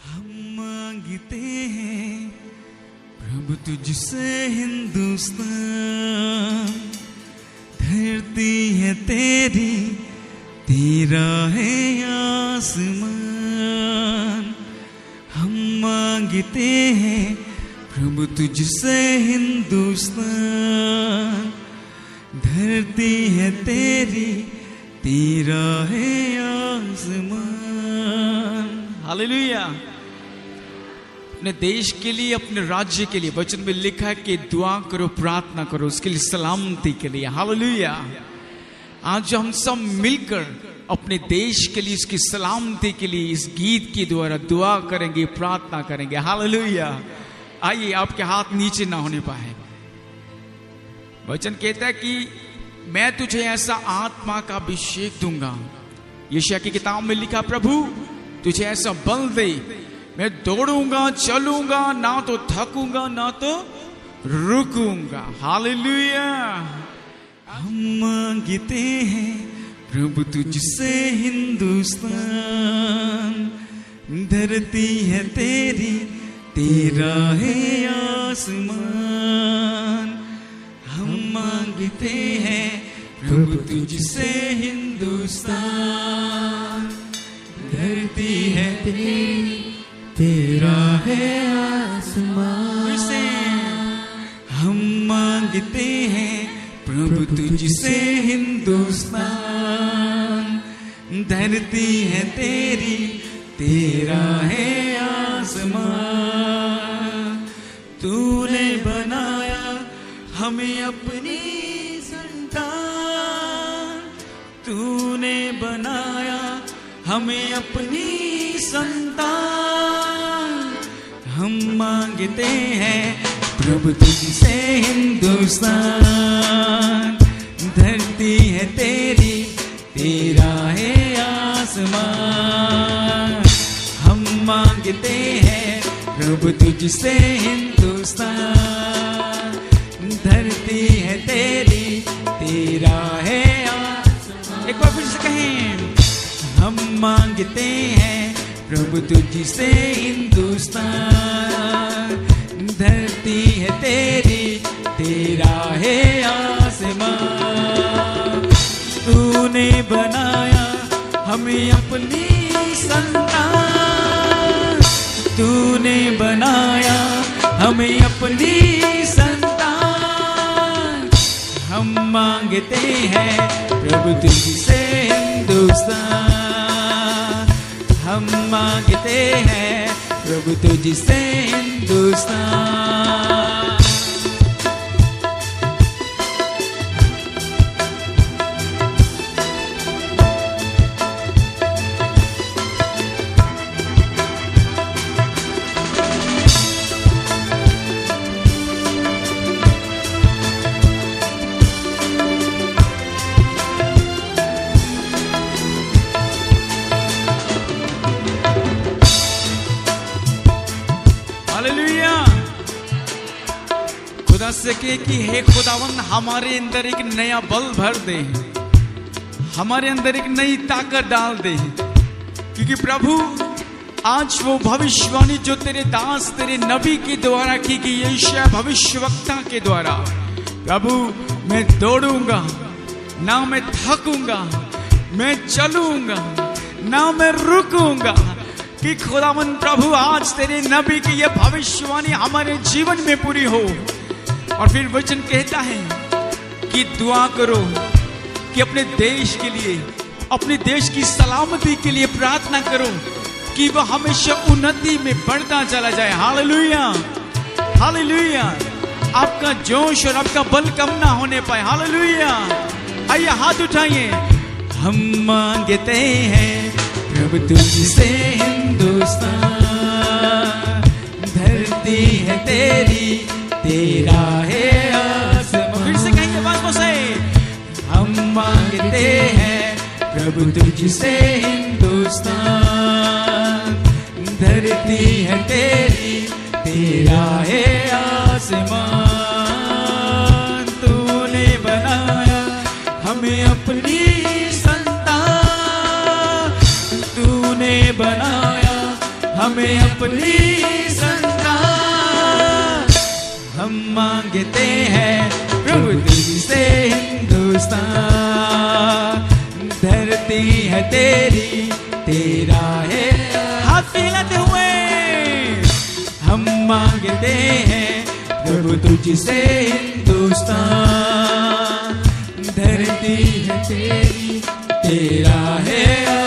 हम मांगते हैं प्रभु तुझसे हिंदुस्तान, धरती है तेरी, तेरा है आसमान। हम मांगते हैं प्रभु तुझसे हिंदुस्तान, धरती है तेरी, तेरा है आसमान। हालेलुया। अपने देश के लिए, अपने राज्य के लिए वचन में लिखा है कि दुआ करो, प्रार्थना करो उसके लिए, सलामती के लिए। हालेलुया। आज हम सब मिलकर अपने देश के लिए, इसकी सलामती के लिए इस गीत के द्वारा दुआ करेंगे, प्रार्थना करेंगे। हालेलुया। आइए, आपके हाथ नीचे ना होने पाए। वचन कहता है कि मैं तुझे ऐसा आत्मा का अभिषेक दूंगा। यशायाह की किताब में लिखा, प्रभु तुझे ऐसा बल दे, मैं दौड़ूंगा, चलूंगा, ना तो थकूंगा ना तो रुकूंगा। हालेलुया। हम मांगते हैं प्रभु तुझसे हिंदुस्तान, धरती है तेरी, तेरा है आसमान। हम मांगते हैं प्रभु तुझसे हिंदुस्तान, धरती है तेरी, तेरा है आसमान। हम मांगते हैं प्रभु तुझसे हिंदुस्तान, धरती है तेरी, तेरा है आसमान। तूने बनाया हमें अपनी संतान, तूने बनाया हमें अपनी संतान। हम मांगते हैं प्रभु तुझसे हिंदुस्तान, धरती है तेरी, तेरा है आसमान। हम मांगते हैं प्रभु तुझसे हिंदुस्तान, धरती है तेरी, तेरा है आसमान। एक बार फिर से कहें, हम मांगते हैं प्रभु तुझसे हिंदुस्तान, धरती है तेरी, तेरा है आसमान। तूने बनाया हमें अपनी संतान, तूने बनाया हमें अपनी संतान। हम मांगते हैं प्रभु तुझसे हिंदुस्तान, हम मांगते हैं प्रभु तुझसे हिंदुस्तान। खुदा से कहे कि हे खुदावन, हमारे अंदर एक नया बल भर दे, हमारे अंदर एक नई ताकत डाल दे। क्योंकि प्रभु आज वो भविष्यवाणी जो तेरे दास, तेरे नबी के द्वारा की गई, यशायाह भविष्यवक्ता के द्वारा, प्रभु मैं दौड़ूंगा, ना मैं थकूंगा, मैं चलूंगा, ना मैं रुकूंगा। कि खुदावन प्रभु आज तेरे नबी की ये भविष्यवाणी हमारे जीवन में पूरी हो। और फिर वचन कहता है कि दुआ करो कि अपने देश के लिए, अपने देश की सलामती के लिए प्रार्थना करो कि वह हमेशा उन्नति में बढ़ता चला जाए। Hallelujah, hallelujah. आपका जोश और आपका बल कम ना होने पाए। हालेलुया। आइए हाथ उठाइए। हम मांगते हैं प्रभु तुझसे हिंदुस्तान, धरती है तेरी, तेरा है आसमान। फिर से कहेंगे बातों से, हम मांगते हैं प्रभु तुझसे हिंदुस्तान, धरती है तेरी, तेरा है आसमान। तूने बनाया हमें अपनी संतान, तूने बनाया हमें अपनी संतान। हम मांगते हैं प्रभु तुझसे हिंदुस्तान, धरती है तेरी, तेरा है। हाथ हिलाते हुए हम मांगते हैं प्रभु तुझसे हिंदुस्तान, धरती है तेरी, तेरा है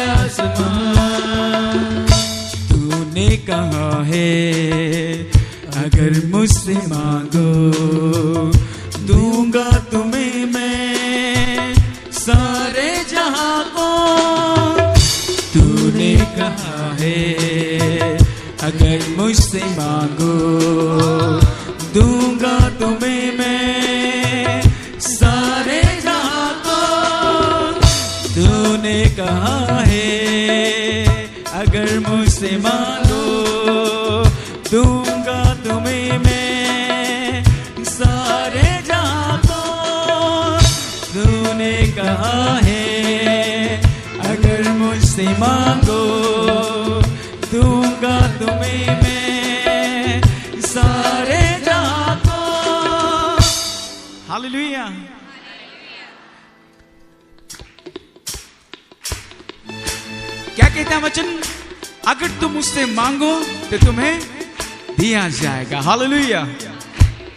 आसमान। तूने कहा है अगर मुझसे मांगो दूंगा तुम्हें मैं सारे जहां को। तूने कहा है अगर मुझसे मांगो दूंगा तुम्हें मैं सारे जहां को। तूने कहा है अगर मुझसे मांगो दूंगा तुम्हें मैं सारे जहां को। तूने कहा है अगर मुझसे मांगो दूंगा तुम्हें मैं सारे जहां को। हालेलुया। क्या कहता है वचन? अगर तुम मुझसे मांगो तो तुम्हें दिया जाएगा। हालेलुया।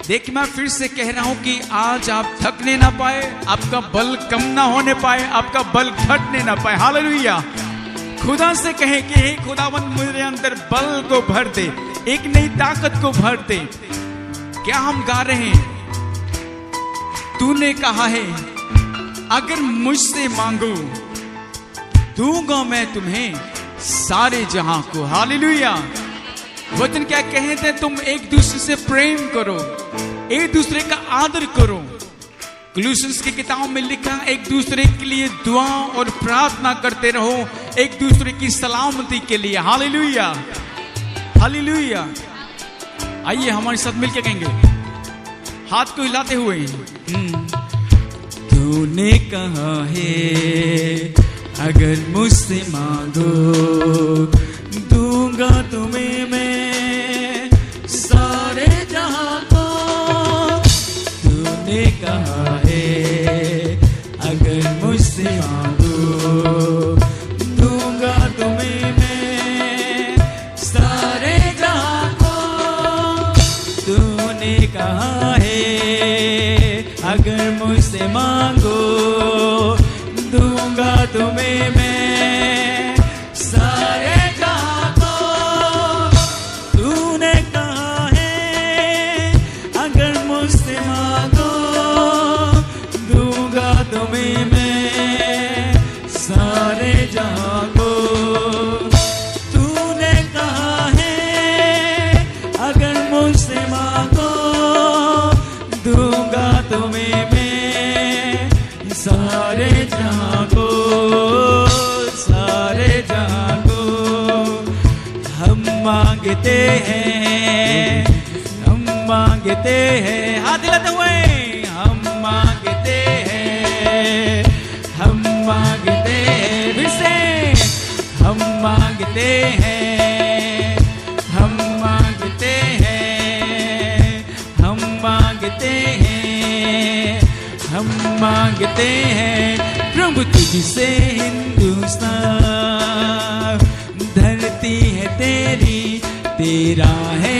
देख मैं फिर से कह रहा हूं कि आज आप थकने ना पाए, आपका बल कम ना होने पाए, आपका बल घटने ना पाए। हालेलुया। खुदा से कहे कि हे खुदावन मेरे अंदर बल को भर दे, एक नई ताकत को भर दे। क्या हम गा रहे हैं? तूने कहा है अगर मुझसे मांगो दूंगा मैं तुम्हें सारे जहां को। हालेलुया। वचन क्या कहते हैं? तुम एक दूसरे से प्रेम करो, एक दूसरे का आदर करो। क्लूसियंस की किताब में लिखा एक दूसरे के लिए दुआ और प्रार्थना करते रहो, एक दूसरे की सलामती के लिए। हालेलुया। हालेलुया। आइए हमारे साथ मिलकर कहेंगे हाथ को हिलाते हुए। तूने कहा है अगर मुझसे मांगो दूंगा तुम्हें मैं सारे जहां को। तूने कहा है अगर मुझसे मांगो दूंगा तुम्हें मैं सारे जहां को। तूने कहा है अगर मुझसे मांगो दूंगा तुम्हें मैं सारे जहां को। तूने कहा है अगर मुझसे मांगो दूंगा तुम्हें मैं सारे जहां को। तूने कहा है अगर मुझसे मांगो दूंगा तुम्हें मैं सारे जहां को, सारे जहां को। हम मांगते हैं, हम मांगते हैं। हाथ हिलाते हुए हम मांगते हैं, हम मांगते हैं। फिर से हम मांगते हैं, हम मांगते हैं, हम मांगते हैं, हम मांगते हैं प्रभु तुझसे हिंदुस्तान, धरती है तेरी, तेरा है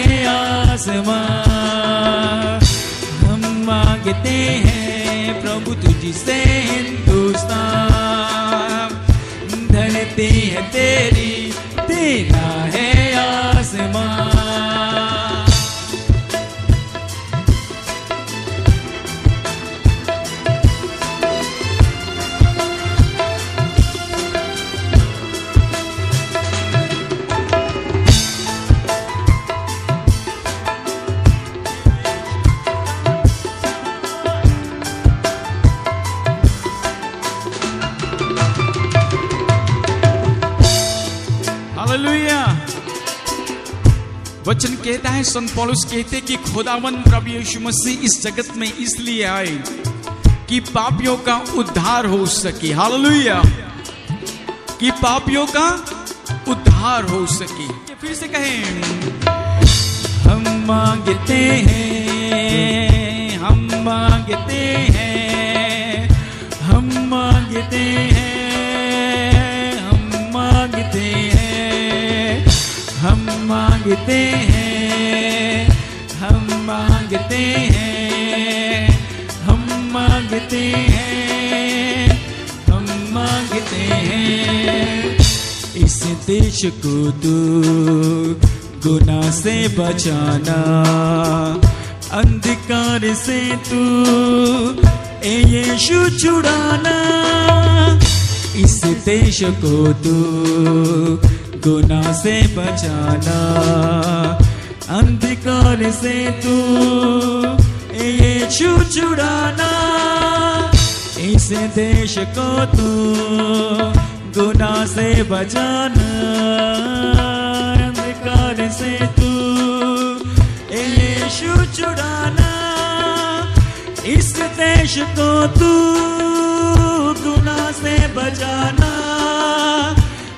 आसमान। हम मांगते हैं प्रभु तुझसे हिंदुस्तान, धरती है तेरी, तेरा है आसमान। हालेलुया। वचन कहता है, संत पौलुस कहते कि खुदावंद प्रभु यीशु मसीह इस जगत में इसलिए आए कि पापियों का उद्धार हो सके। हालेलुया। कि पापियों का उद्धार हो सके। फिर से कहें, हम मांगते हैं, हम मांगते हैं, हम मांगते हैं, हम मांगते हैं, हम मांगते हैं, हम मांगते हैं, हम मांगते हैं, हम मांगते हैं। इस देश को तू गुनाह से बचाना, अंधकार से तू ए यीशु छुड़ाना। इस देश को तू गुनाह से बचाना, अंधकार से तू ए यीशु छुड़ाना। इस देश को तू गुनाह से बचाना, अंधकार से तू ए यीशु छुड़ाना। इस देश को तू गुनाह से बचाना,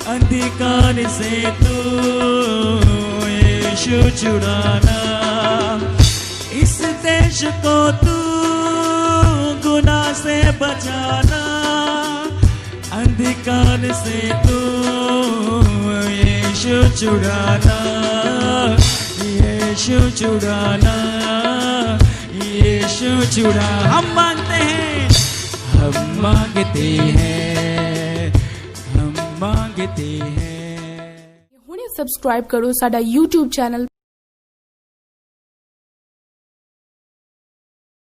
अंधकार से तू यीशु छुड़ाना। इस देश को तू गुनाह से बचाना, अंधकार से तू यीशु छुड़ाना, यीशु छुड़ाना, यीशु छुड़ा। हम मांगते हैं, हम मांगते हैं, हम मांगते हैं। ਹੁਣੇ ਸਬਸਕ੍ਰਾਈਬ ਕਰੋ ਸਾਡਾ YouTube ਚੈਨਲ